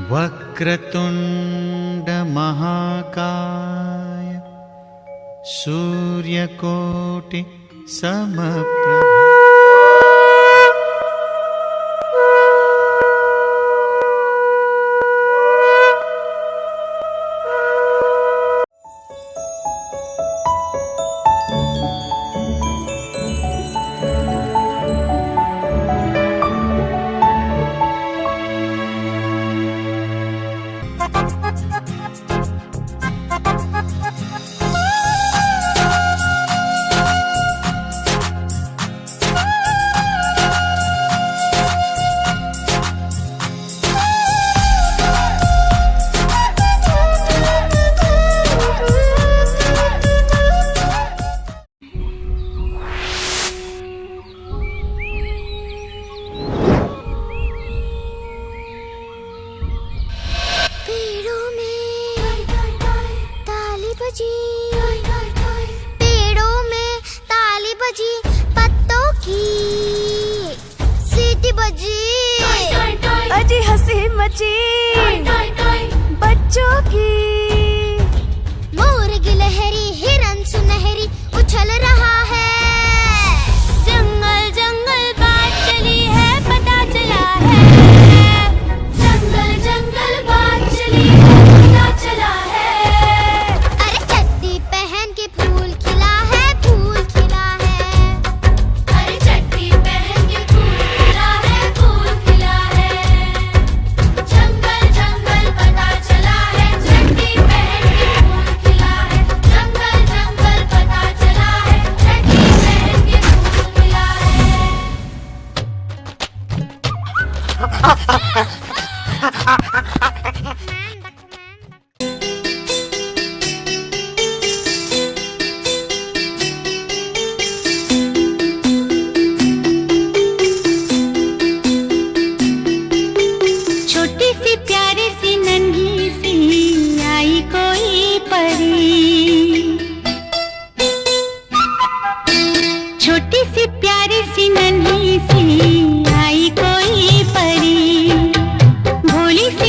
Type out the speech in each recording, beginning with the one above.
वक्रतुंड महाकाय सूर्यकोटि समप्रभ। पेड़ों में ताली बजी, पत्तों की सीटी बजी, अजी हंसी मची बच्चों की। मोर गिलहरी हिरन सुनहरी उछल रहा है। जंगल जंगल बात चली है, पता चला है। जंगल जंगल बात चली है, पता चला है। अरे चड्डी पहन के फूल खिला है, फूल खिला है। अरे चड्डी पहन के फूल खिला है, फूल खिला है। जंगल जंगल पता चला है, चड्डी पहन के फूल खिला है। जंगल जंगल पता चला है, चड्डी पहन के फूल खिला है। छोटी सी प्यारी सी नन्ही सी आई कोई परी। छोटी सी प्यारी सी नन्ही सी आई कोई परी। भोली सी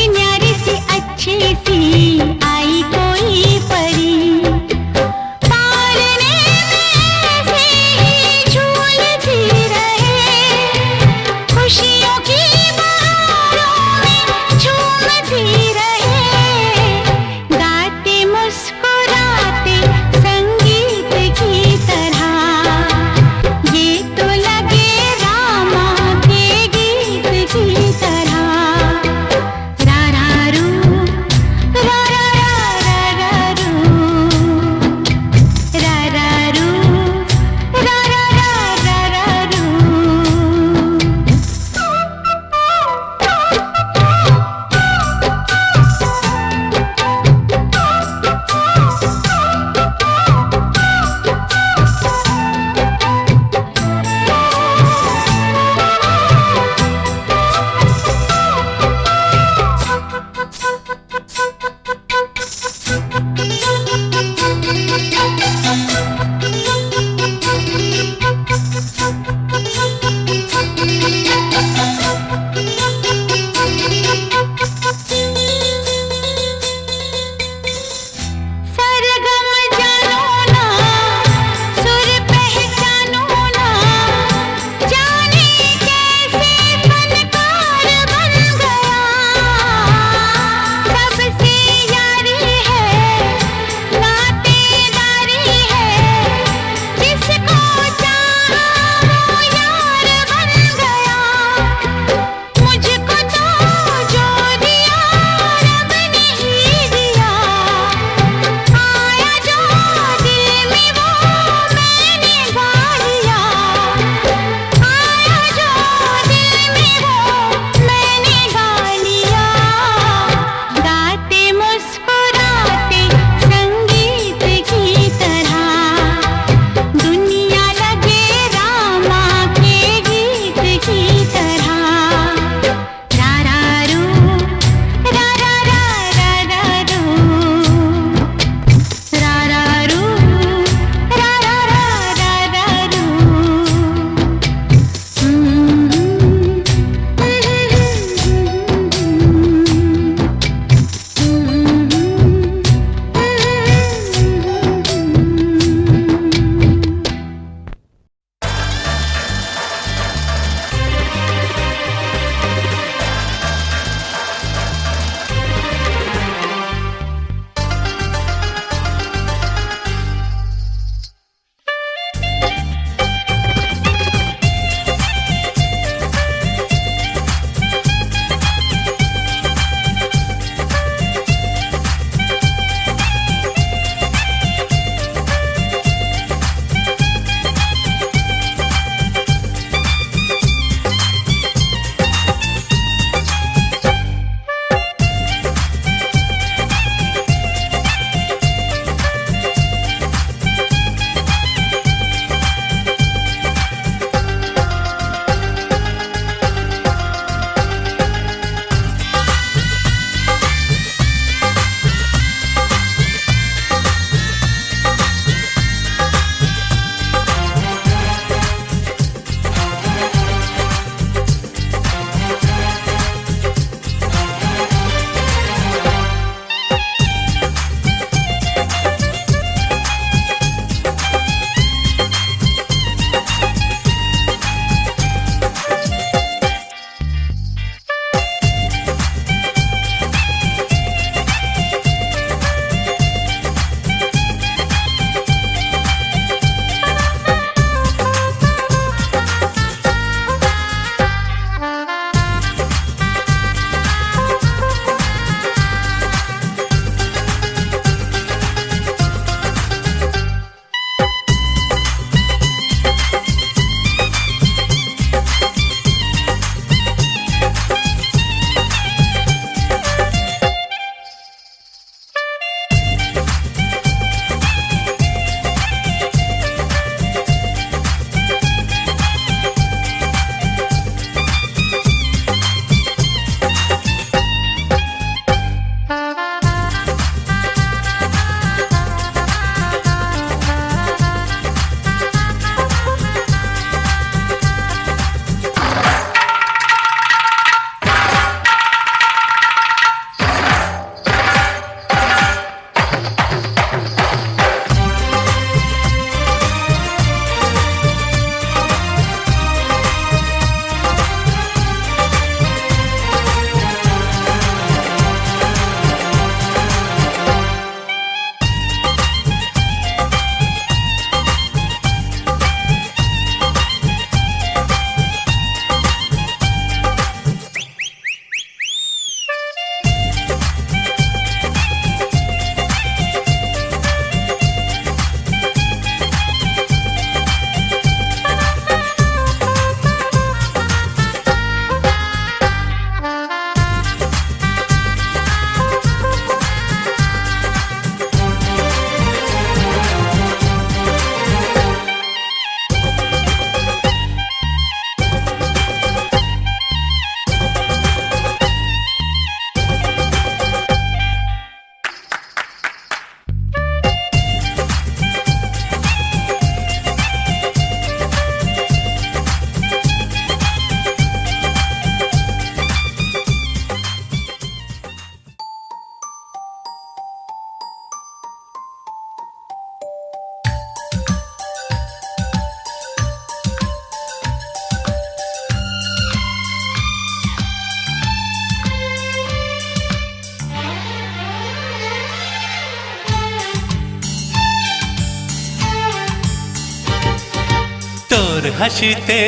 হাসিতে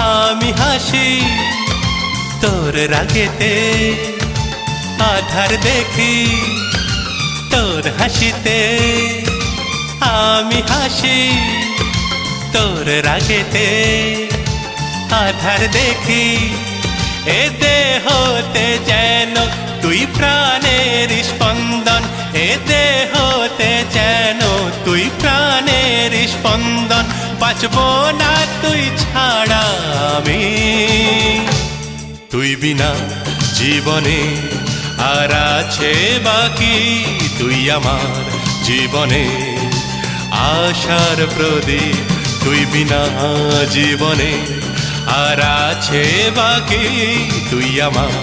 আমি হাসি, তোর রাগেতে আধার দেখি। তোর হাসিতে আমি হাসি, তোর রাগেতে আধার দেখি। এ দেহতে যেন তুই প্রাণের স্পন্দন, এ দেহতে যেন তুই প্রাণের স্পন্দন। বাঁচব না তুই ছাড়া আমি, তুই বিনা জীবনে আর আছে বাকি। তুই আমার জীবনে আশার প্রদীপ, তুই বিনা জীবনে আর আছে বাকি। তুই আমার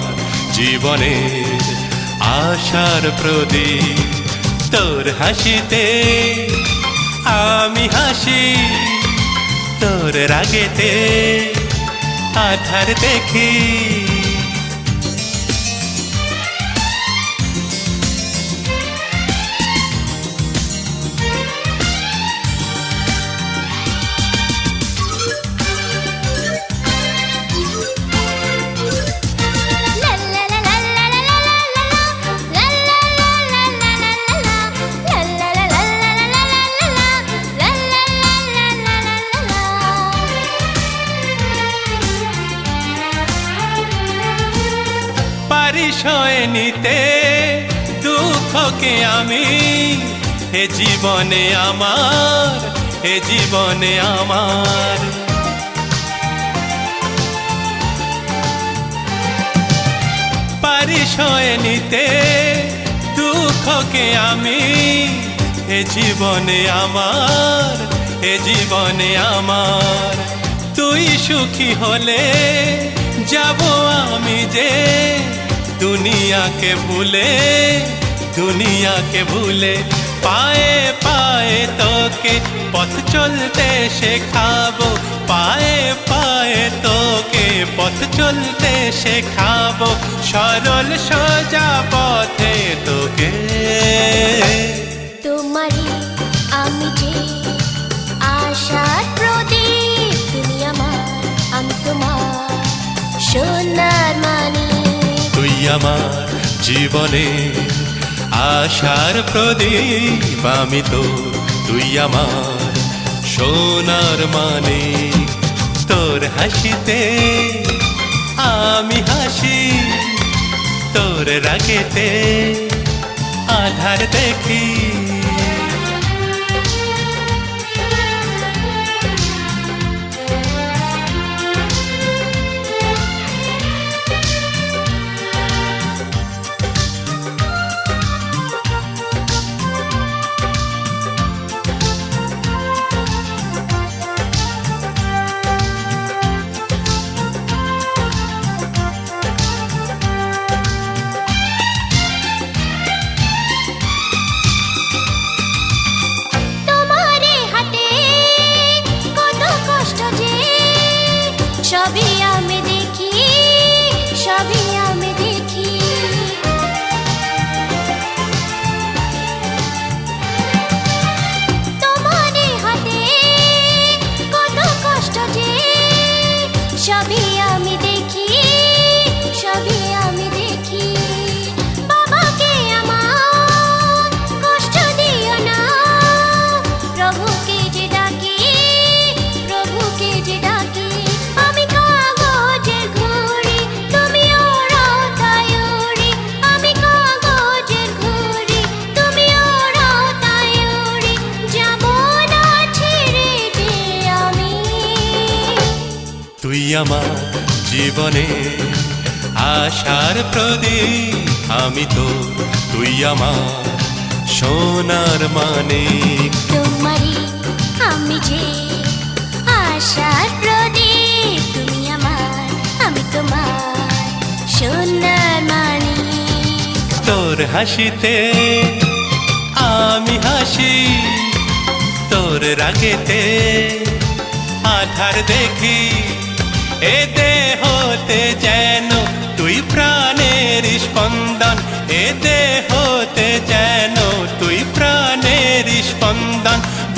জীবনে আশার প্রদীপ। তোর হাসিতে আমি হাসি, তোর রাগেতে আধার দেখি। সয়ে নিতে দুঃখকে আমি, হে জীবনে আমার, হে জীবনে আমার। পারি সয়ে নিতে দুঃখকে আমি, হে জীবনে আমার, হে জীবনে আমার। তুই সুখী হলে যাব আমি যে দুনিয়াকে ভুলে, দুনিয়াকে ভুলে। পায়ে পায়ে তোকে পথ চলতে শেখাবো, পায়ে পায়ে তোকে পথ চলতে শেখাবো। সরল সোজা পথে তোকে। তোমারই আমি যে আশার প্রদীপ, তুমি আমার আমি তোমার সোনার মানিক। তুই আমার জীবনে আশার প্রদীপ, আমি তো তুই আমার সোনার মানিক। তোর হাসিতে আমি হাসি, তোর রাগেতে আধার দেখি। সবই আমি দেখি, সবই আমি দেখি। তোমার হাতে কত কষ্ট যে, সবই আমি দেখি, সবই আমি দেখি। বাবাকে আমার কষ্ট দিও না, প্রভুকে যে ডাকি, প্রভুকে যে ডাকি। তুই আমার জীবনে আশার প্রদীপ, আমি তো তুই আমার সোনার মানিক। তোমারই আমি যে আশার প্রদীপ, তুমি আমার আমি তোমার সোনার মানিক। তোর হাসিতে আমি হাসি, তোর রাগেতে আধার দেখি। এ দেহতে যেন তুই প্রাণের স্পন্দন, এ দেহতে যেন তুই প্রাণের স্পন্দন।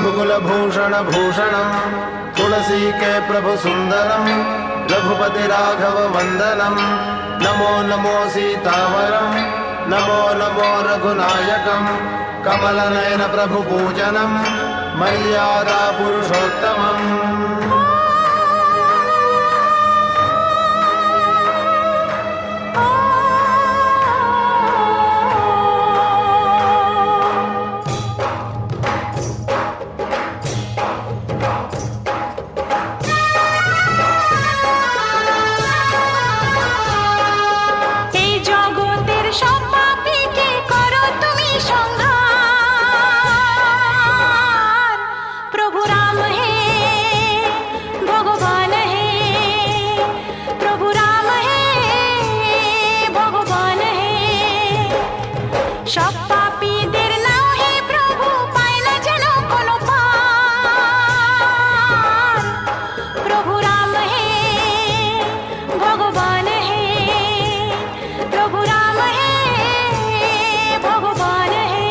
रघुकुल भूषण भूषणम तुलसी के प्रभु सुंदरम रघुपति राघव वंदनम नमो नमो सीतावरम नमो नमो रघुनायकम कमल नयन प्रभु पूजनम मर्यादा पुरुषोत्तमम এই জগতের সব পাপীকে করো তুমি সংহার প্রভু রাম হে ভগবান হে প্রভু রাম হে ভগবান হে সব পাপীদের নাও হে প্রভু পায় না যেন কোনো পার প্রভু রাম হে ভগবান হে প্রভু রাম হে ভগবান হে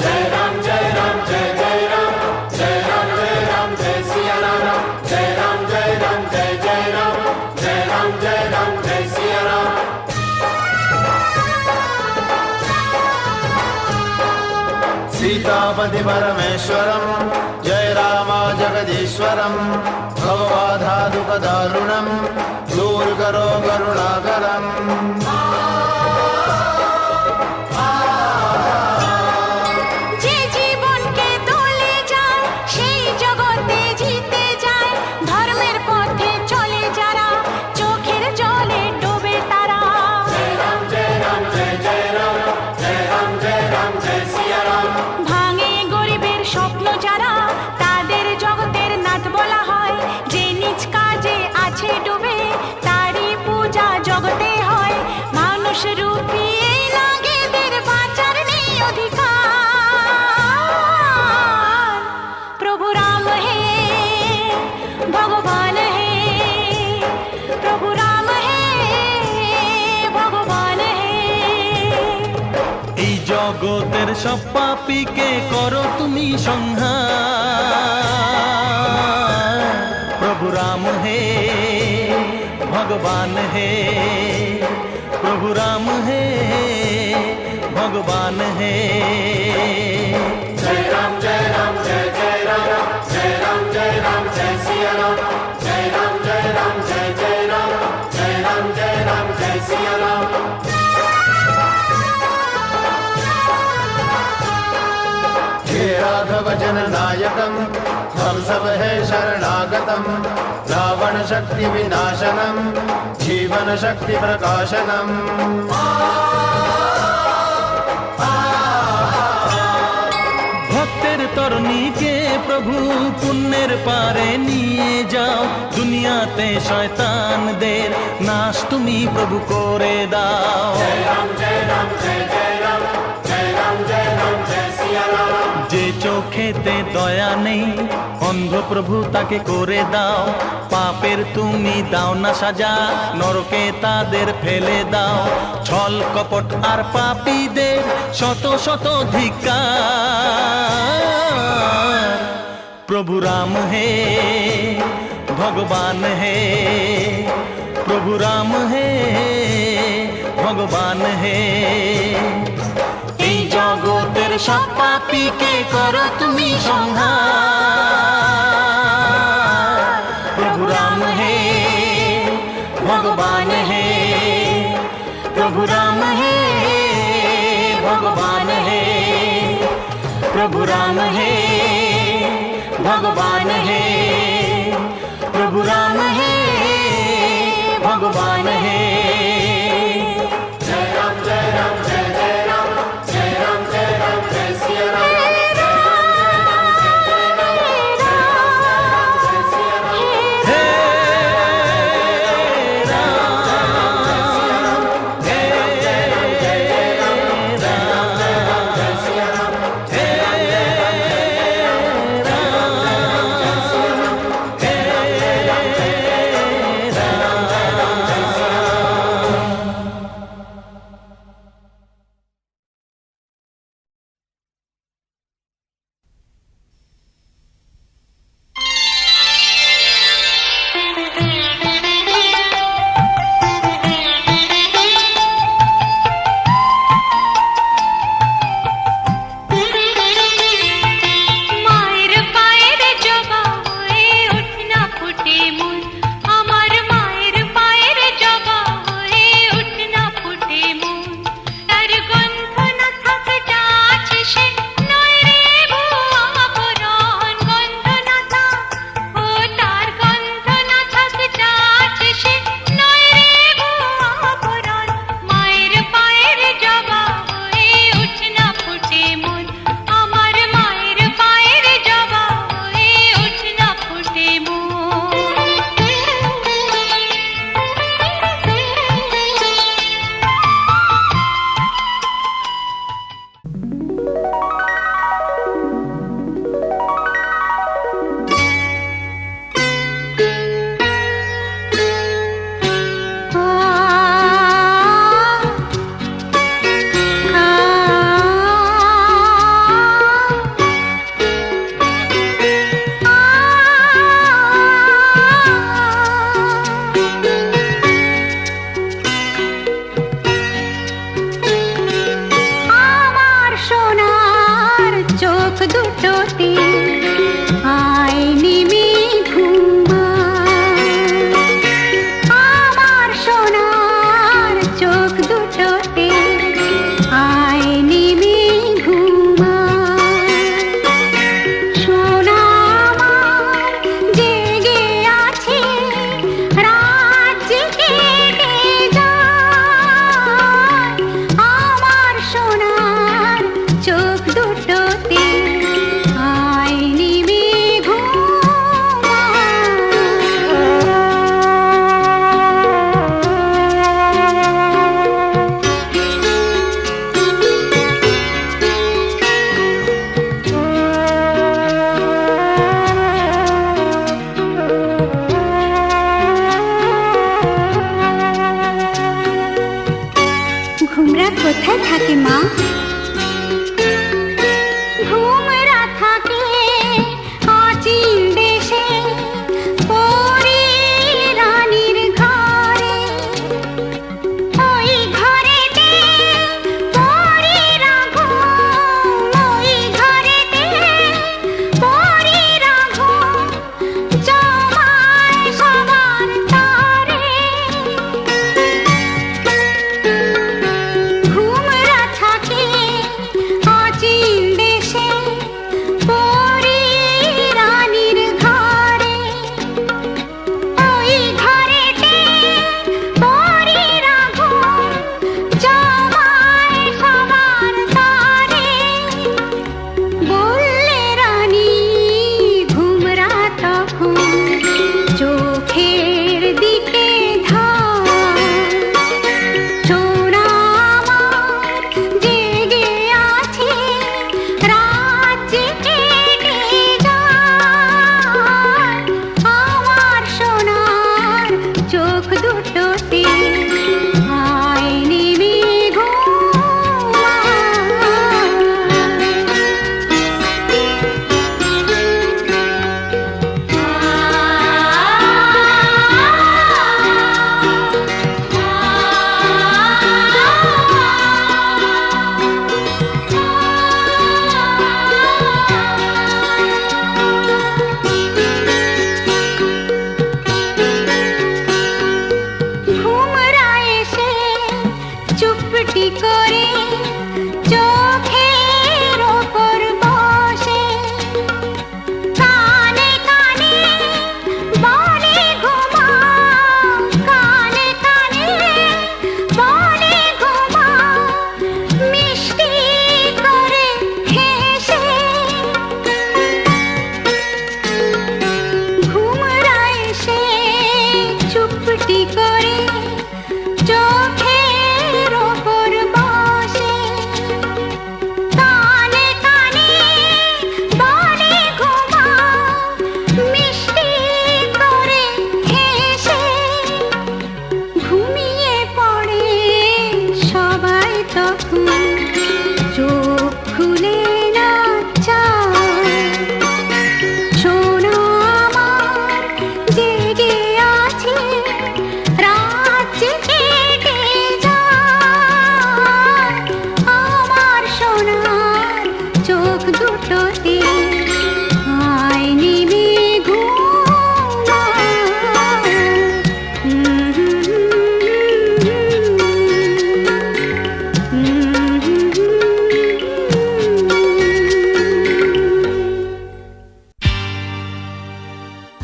जय राम जय राम जय जय राम जय राम जय राम जय सिया राम जय राम जय राम जय जय राम जय राम जय राम जय सिया राम सीतापति परमेश्वरम जय राम जगदीश्वरम भवबाधादुख दारुणम दूर करो करुणाकरम যে জীবনকে দলে যায় সেই জগতে জিতে যায় ধর্মের পথে চলে যারা চোখের জলে ডোবে তারা जय राम जय जय राम जय राम जय राम जय सिया राम ভাঙে গরিবের স্বপ্ন যারা তাদের জগতের নাথ বলা হয় যে নিজ কাজে আছে ডুবে তারই পূজা জগতে হয় মানুষ রূপী এই নাগেদের বাঁচার নেই অধিকার প্রভু রাম হে ভগবান হে প্রভু রাম হে ভগবান হে এই জগতের সব পাপীকে করো তুমি সংহার প্রভু রাম হে ভগবান হে প্রভু রাম হে ভগবান হে जय राम जय राम जय जय राम जय राम जय राम जय सिया राम जय राम जय राम जय जय राम जय राम जय राम जय सिया राम हे राघव जन नायकम हम सब है शरणागतम रावण शक्ति विनाशनम जीवन शक्ति प्रकाशनम ভক্তের তরণীকে প্রভু পুণ্যের পারে নিয়ে যাও দুনিয়াতে শয়তানদের নাশ তুমি প্রভু করে দাও जय राम जय जय राम जय राम जय सिया राम যে চোখেতে দয়া নেই অন্ধ প্রভু তাকে করে দাও পাপের তুমি দাও না সাজা নরকে তাদের ফেলে দাও ছল কপট আর পাপীদের শত শত ধিক্কার প্রভু রাম হে ভগবান হে প্রভু রাম হে ভগবান হে এই জগতের সব পাপীকে করো তুমি সংহার প্রভু রাম হে ভগবান হে প্রভু রাম হে ভগবান হে প্রভু রাম হে ভগবান হে প্রভু রাম হে ভগবান হে जय राम जय राम जय जय राम जय राम जय सिया राम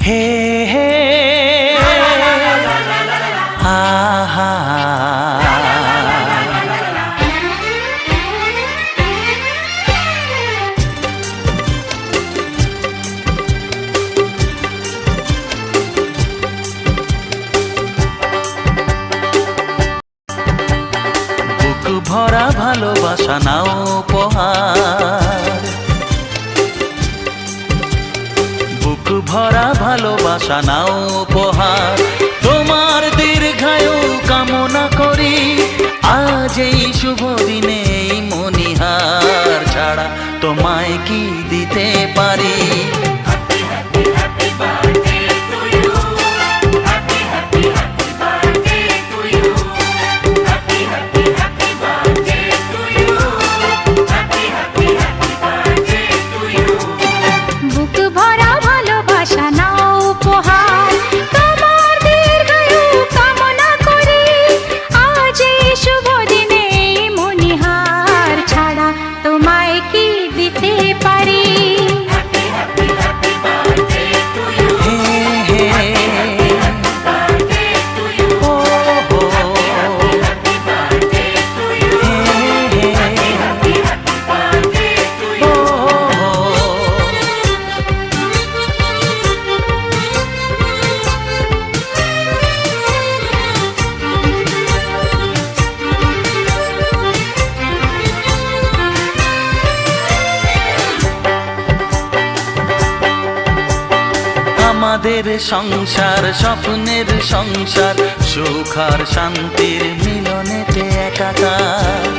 হে হে আহা বুক ভরা ভালোবাসা নাও উপহার, বুক ভরা ভালোবাসা নাও উপহার, তোমার দীর্ঘায়ু কামনা করি আজ এই শুভ দিনে এই মনিহার ছাড়া তোমায় কি দিতে পারি। বুক ভরা ভালোবাসা নাও উপহার, তোমার দীর্ঘায়ু কামনা করি আজ এই শুভ দিনে এই মনিহার ছাড়া তোমায় কি দিতে পারি। হে হে ও হো হে হে ও হো আমাদের সংসার স্বপ্নের সংসার, সুখ আর শান্তির মিলনেতে একাকার।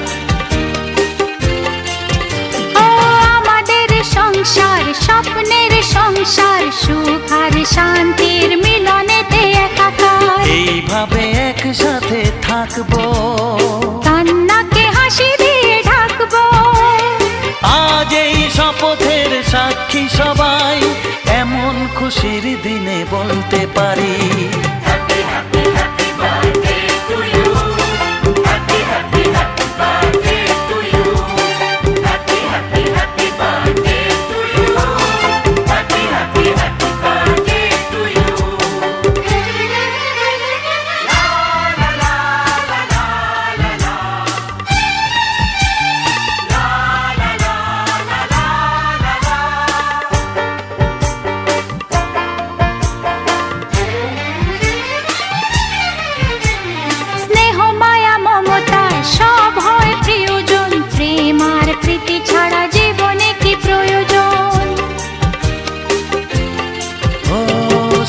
ও আমাদের সংসার স্বপ্নের সংসার, সুখ আর শান্তির মিলনেতে একাকার। এইভাবে একসাথে থাকবো, কান্নাকে হাসি দিয়ে ঢাকবো, আজ এই শপথের সাক্ষী সবাই, এমন খুশির দিনে বলতে পারি। স্নেহ মায়া মমতা সব হয় প্রিয়জন, প্রেম আর প্রীতি ছাড়া জীবনে কি প্রয়োজন। ও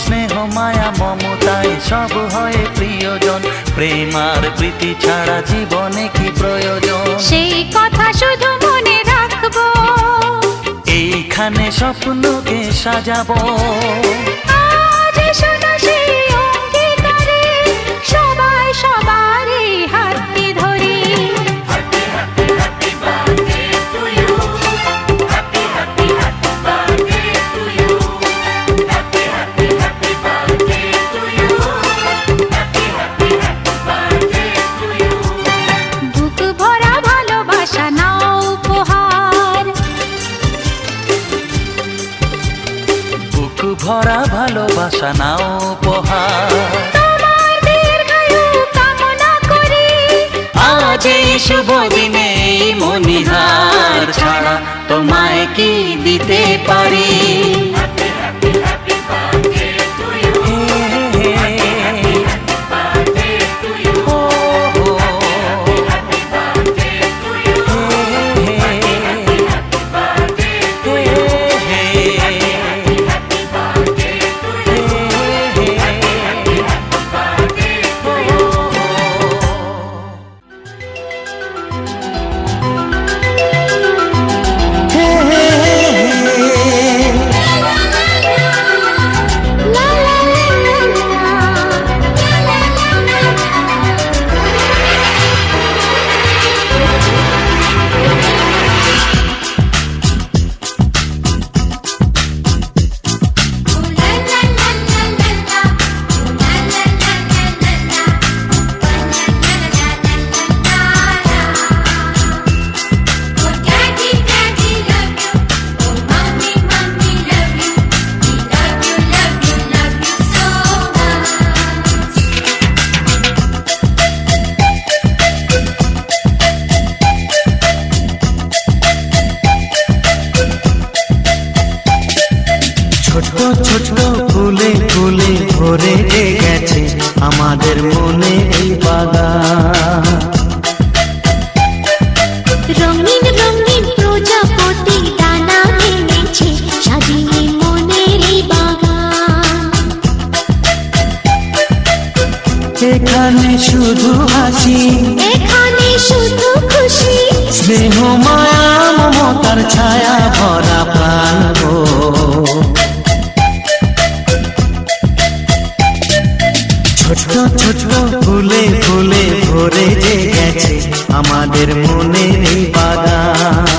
স্নেহ মায়া মমতায় সব হয় প্রিয়জন, প্রেম আর প্রীতি ছাড়া জীবনে কি প্রয়োজন। সেই কথা শুধু মনে রাখবো, এইখানে স্বপ্নকে সাজাবো, আজ শোনা সেই অঙ্গীকারে সবাই সবারই হাতটি ধরি। বুক ভরা ভালোবাসা নাও উপহার, বুক ভরা ভালোবাসা নাও উপহার, তোমার দীর্ঘায়ু কামনা করি আজ এই শুভ দিনে এই মনিহার ছাড়া তোমায় কি দিতে পারি। হে হে ও হো হে হে হে হে ছোট ফুলে ফুলে ভরে গেছে আমাদের মনে এই বাগান। রঙিন রঙিন প্রজাপতি ডানা মেলেছে সাজিয়ে মনের এই বাগান। এখানে শুধু হাসি, এখানে শুধু খুশি, স্নেহ মায়া মমতার ছায়া ভরা প্রাণ গো। ছোট ছোট ফুলে ফুলে ভরে গেছে আমাদের মনে এই বাগান।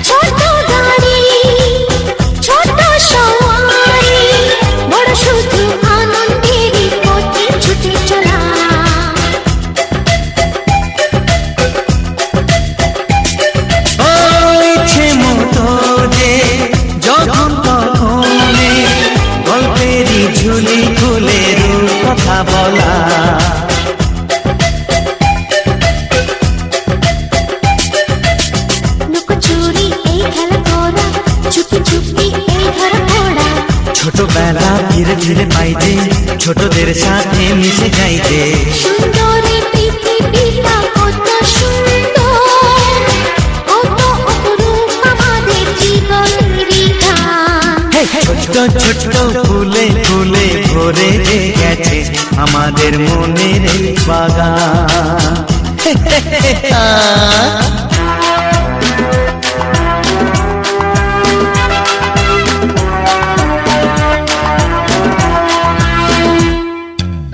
ছোট গাড়ি ছোট সওয়ারি, বড় শুধু আনন্দেরই পথে ছুটে চলা। ও ইচ্ছে মতো যে যখন তখনে গল্পেরই ঝুলি খুলে রূপ কথা বলা। লুকোচুরি এই খেলা করা, চুপি চুপি এই ঘর পড়া। ছোটবেলা ধীরে ধীরে পাইতে ছোটদের সাথে মিশে যাইতে। সুন্দরী পৃথিবীটা কত সুন্দর, কত অপরূপ আমাদের জীবনেরই গান। ছোট ছোট ফুলে ফুলে ভরে গেছে আমাদের মনের এই বাগান।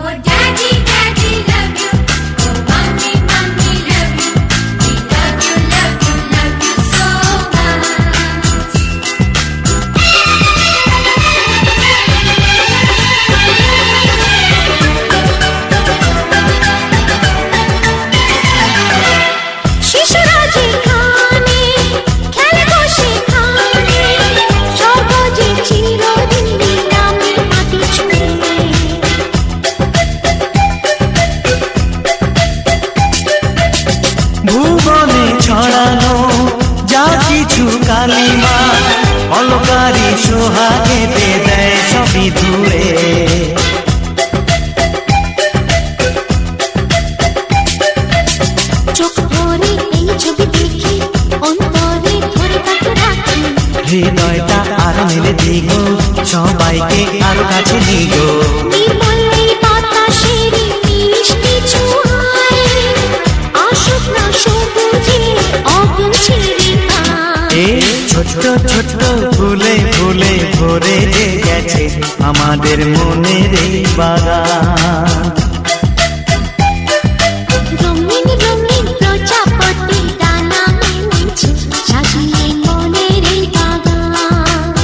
Oh daddy, daddy love you. Oh mommy, mommy love you. We love you, love you, love you so much. শিশুরা যেখানে খেলে বসে খানে, সহজে চিরদিন নামে মাটি ছুঁয়ে। ভুবনে ছড়ানো যা কিছু কালিমা অলকারি সোহাগেতে দেয় সবই ধুয়ে। চোখ ভরে এই ছবি দেখি, অন্তরে ধরে তাকে রাখি। হৃদয়টা আর মেলে দিগো সবাইকে আরো কাছে নিগো। নির্মল এই বাতাসের মিষ্টি ছোঁয়ায়, আসুক না সবুজে অগুন ছেড়ে এ ছোট ছোট ফুলে ফুলে ভরে গেছে আমাদের মনের এই বাগান। রঙিন রঙিন প্রজাপতি ডানা মেলেছে সাজিয়ে মনের এই বাগান।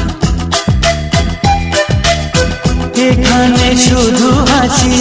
এখানে শুধু হাসি,